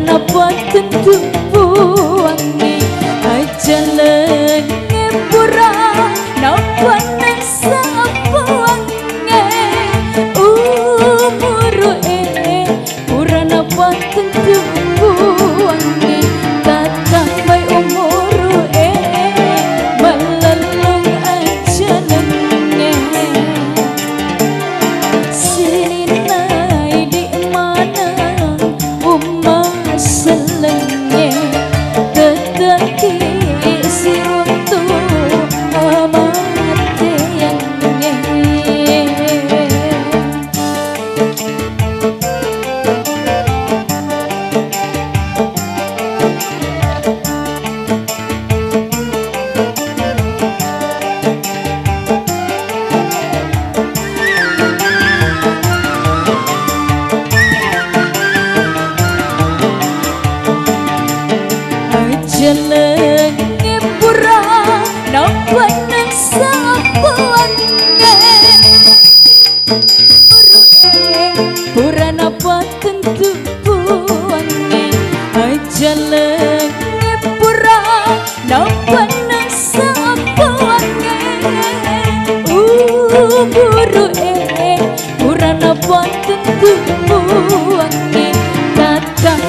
Napa tentu buangi aja ngepura napa nasa buangi umur pura napa tentu buangi tatang bay umur malalung aja nenge sini nai di mana selenge teteki siruntu amate yang jelenge pura napa nasa buange pura napa tentu buange jelenge pura napa nasa buange buru pura napa tentu buange tatang